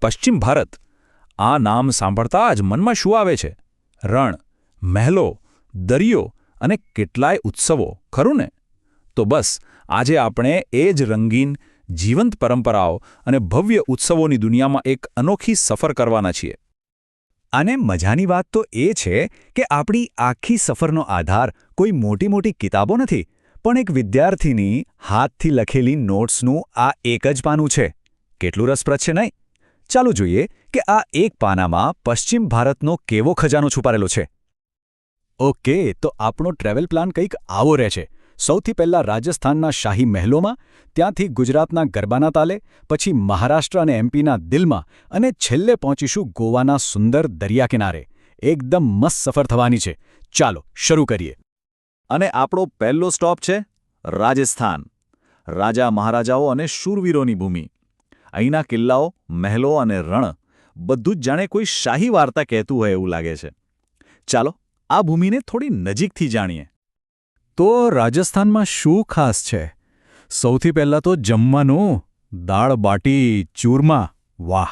પશ્ચિમ ભારત આ નામ સાંભળતા જ મનમાં શું આવે છે? રણ, મહેલો, દરિયો અને કેટલાય ઉત્સવો, ખરું ને? તો બસ આજે આપણે એ જ રંગીન, જીવંત પરંપરાઓ અને ભવ્ય ઉત્સવોની દુનિયામાં એક અનોખી સફર કરવાના છીએ. અને મજાની વાત તો એ છે કે આપણી આખી સફરનો આધાર કોઈ મોટી મોટી કિતાબો નથી, પણ એક વિદ્યાર્થીની હાથથી લખેલી નોટ્સનું આ એક જ પાનું છે. કેટલું રસપ્રદ છે નહીં? ચાલો જોઈએ કે આ એક પાનામાં પશ્ચિમ ભારતનો કેવો ખજાનો છુપાયેલો છે. ઓકે, તો આપણો ટ્રેવલ પ્લાન કંઈક આવો રહે છે. સૌથી પહેલાં રાજસ્થાનના શાહી મહેલોમાં, ત્યાંથી ગુજરાતના ગરબાના તાલે, પછી મહારાષ્ટ્ર અને એમપીના દિલમાં, અને છેલ્લે પહોંચીશું ગોવાના સુંદર દરિયા કિનારે. એકદમ મસ્ત સફર થવાની છે. ચાલો શરૂ કરીએ. અને આપણો પહેલો સ્ટોપ છે રાજસ્થાન. રાજા મહારાજાઓ અને શૂરવીરોની ભૂમિ. અહીંના કિલ્લાઓ, મહેલો અને રણ બધું જ જાણે કોઈ શાહી વાર્તા કહેતું હોય એવું લાગે છે. ચાલો આ ભૂમિને થોડી નજીકથી જાણીએ. તો રાજસ્થાનમાં શું ખાસ છે? સૌથી પહેલાં તો જમવાનું. દાળ બાટી, ચૂરમા, વાહ!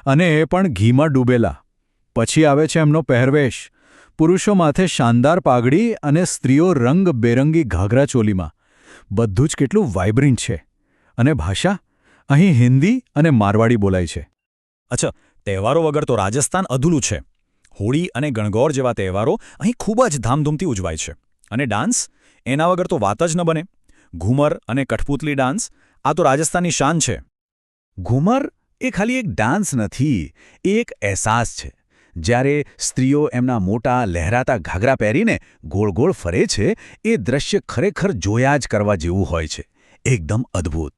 અને એ પણ ઘીમાં ડૂબેલા. પછી આવે છે એમનો પહેરવેશ. પુરુષો માથે શાનદાર પાઘડી અને સ્ત્રીઓ રંગબેરંગી ઘાઘરા ચોલીમાં. બધું જ કેટલું વાઇબ્રન્ટ છે. અને ભાષા? અહીં હિન્દી અને મારવાડી બોલાય છે. અચ્છા, તહેવારો વગર તો રાજસ્થાન અધૂરું છે. હોળી અને ગણગૌર જેવા તહેવારો અહીં ખૂબ જ ધામધૂમથી ઉજવાય છે. અને ડાન્સ? એના વગર તો વાત જ ન બને. ઘૂમર અને કઠપુતલી ડાન્સ, આ તો રાજસ્થાનની શાન છે. ઘૂમર એ ખાલી એક ડાન્સ નથી, એ એક અહેસાસ છે. જ્યારે સ્ત્રીઓ એમના મોટા લહેરાતા ઘાઘરા પહેરીને ગોળ ગોળ ફરે છે, એ દ્રશ્ય ખરેખર જોયા જ કરવા જેવું હોય છે. એકદમ અદ્ભુત.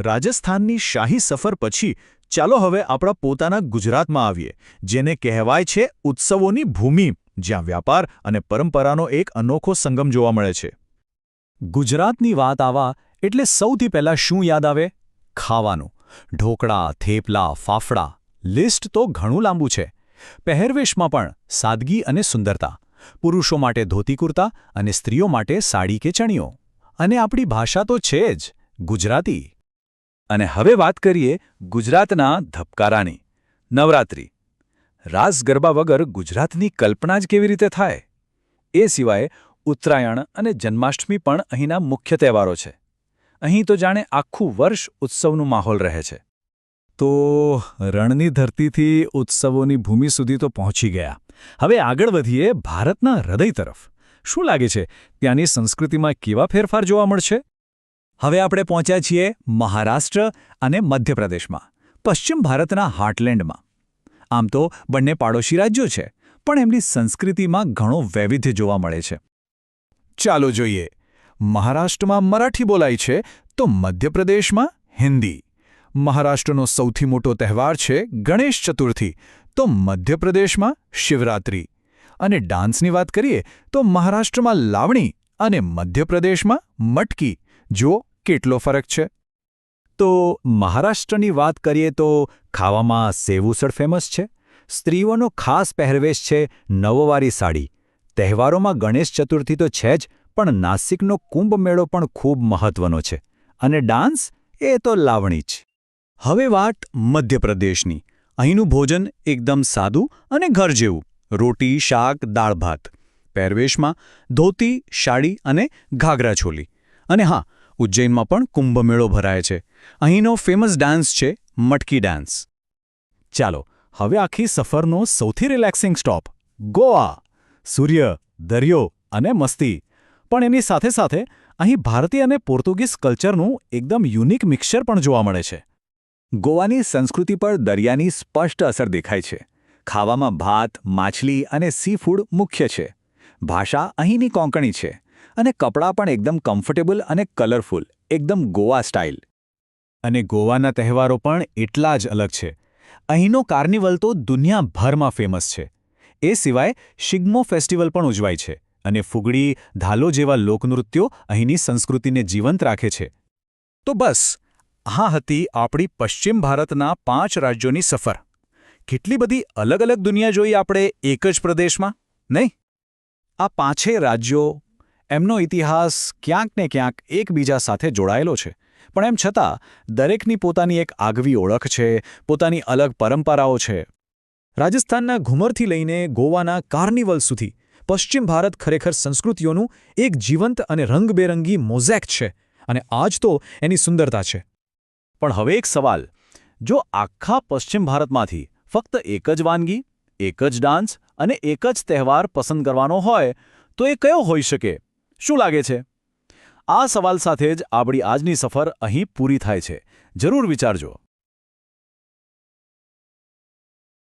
રાજસ્થાનની શાહી સફર પછી ચાલો હવે આપણા પોતાના ગુજરાતમાં આવીએ, જેને કહેવાય છે ઉત્સવોની ભૂમિ, જ્યાં વ્યાપાર અને પરંપરાનો એક અનોખો સંગમ જોવા મળે છે. ગુજરાતની વાત આવા એટલે સૌથી પહેલાં શું યાદ આવે? ખાવાનું. ઢોકળા, થેપલા, ફાફડા. લિસ્ટ તો ઘણું લાંબુ છે. પહેરવેશમાં પણ સાદગી અને સુંદરતા. પુરુષો માટે ધોતી કુર્તા અને સ્ત્રીઓ માટે સાડી કે ચણિયો. અને આપણી ભાષા તો છે જ, ગુજરાતી. અને હવે વાત કરીએ ગુજરાતના ધબકારાની, નવરાત્રિ. રાસ ગરબા વગર ગુજરાતની કલ્પના જ કેવી રીતે થાય? એ સિવાય ઉત્તરાયણ અને જન્માષ્ટમી પણ અહીંના મુખ્ય તહેવારો છે. અહીં તો જાણે આખું વર્ષ ઉત્સવનું માહોલ રહે છે. તો રણની ધરતીથી ઉત્સવોની ભૂમિ સુધી તો પહોંચી ગયા. હવે આગળ વધીએ ભારતના હૃદય તરફ. શું લાગે છે, ત્યાંની સંસ્કૃતિમાં કેવા ફેરફાર જોવા મળશે? હવે આપણે પહોંચ્યા છીએ મહારાષ્ટ્ર અને મધ્યપ્રદેશમાં, પશ્ચિમ ભારતના હાર્ટલેન્ડમાં. આમ તો બંને પાડોશી રાજ્યો છે, પણ એમની સંસ્કૃતિમાં ઘણો વૈવિધ્ય જોવા મળે છે. ચાલો જોઈએ. મહારાષ્ટ્રમાં મરાઠી બોલાય છે, તો મધ્યપ્રદેશમાં હિન્દી. મહારાષ્ટ્રનો સૌથી મોટો તહેવાર છે ગણેશ ચતુર્થી, તો મધ્યપ્રદેશમાં શિવરાત્રિ. અને ડાન્સની વાત કરીએ તો મહારાષ્ટ્રમાં લાવણી અને મધ્યપ્રદેશમાં મટકી. જો કેટલો ફરક છે. તો મહારાષ્ટ્રની વાત કરીએ તો ખાવામાં સેવ-ઉસળ ફેમસ છે. સ્ત્રીઓનો ખાસ પહેરવેશ છે નવવારી સાડી. તહેવારોમાં ગણેશ ચતુર્થી તો છે જ, પણ નાસિકનો કુંભ મેળો પણ ખૂબ મહત્વનો છે. અને ડાન્સ? એ તો લાવણી જ. હવે વાત મધ્યપ્રદેશની. અહીંનું ભોજન એકદમ સાદું અને ઘર જેવું. રોટી, શાક, દાળ ભાત. પહેરવેશમાં ધોતી, સાડી અને ઘાઘરા ચોલી. અને હા, ઉજ્જૈનમાં પણ કુંભ મેળો ભરાય છે. અહીંનો ફેમસ ડાન્સ છે મટકી ડાન્સ. ચાલો હવે આખી સફરનો સૌથી રિલેક્સિંગ સ્ટોપ, ગોવા. સૂર્ય, દરિયો અને મસ્તી. પણ એની સાથે સાથે અહીં ભારતીય અને પોર્ટુગીઝ કલ્ચરનું એકદમ યુનિક મિક્સચર પણ જોવા મળે છે. ગોવાની સંસ્કૃતિ પર દરિયાની સ્પષ્ટ અસર દેખાય છે. ખાવામાં ભાત, માછલી અને સી ફૂડ મુખ્ય છે. ભાષા અહીંની કોંકણી છે. અને કપડાં પણ એકદમ કમ્ફર્ટેબલ અને કલરફુલ, એકદમ ગોવા સ્ટાઇલ. અને ગોવાના તહેવારો પણ એટલા જ અલગ છે. અહીંનો કાર્નિવલ તો દુનિયાભરમાં ફેમસ છે. એ સિવાય શિગ્મો ફેસ્ટિવલ પણ ઉજવાય છે. અને ફુગડી, ધાલો જેવા લોકનૃત્યો અહીંની સંસ્કૃતિને જીવંત રાખે છે. તો બસ, આ હતી આપણી પશ્ચિમ ભારતના 5 રાજ્યોની સફર. કેટલી બધી અલગ અલગ દુનિયા જોઈ આપણે એક જ પ્રદેશમાં, નહીં? આ 5 રાજ્યો, એમનો ઇતિહાસ ક્યાંક ને ક્યાંક એકબીજા સાથે જોડાયેલો છે. પણ એમ છતાં દરેકની પોતાની એક આગવી ઓળખ છે, પોતાની અલગ પરંપરાઓ છે. રાજસ્થાનના ઘુમરથી લઈને ગોવાના કાર્નિવલ સુધી પશ્ચિમ ભારત ખરેખર સંસ્કૃતિઓનું એક જીવંત અને રંગબેરંગી મોઝેક છે, અને આ જ તો એની સુંદરતા છે. પણ હવે એક સવાલ, જો આખા પશ્ચિમ ભારતમાંથી ફક્ત એક જ વાનગી, એક જ ડાન્સ અને એક જ તહેવાર પસંદ કરવાનો હોય તો એ કયો હોઈ શકે? શું લાગે છે? આ સવાલ સાથે જ આપણી આજની સફર અહીં પૂરી થાય છે. જરૂર વિચારજો.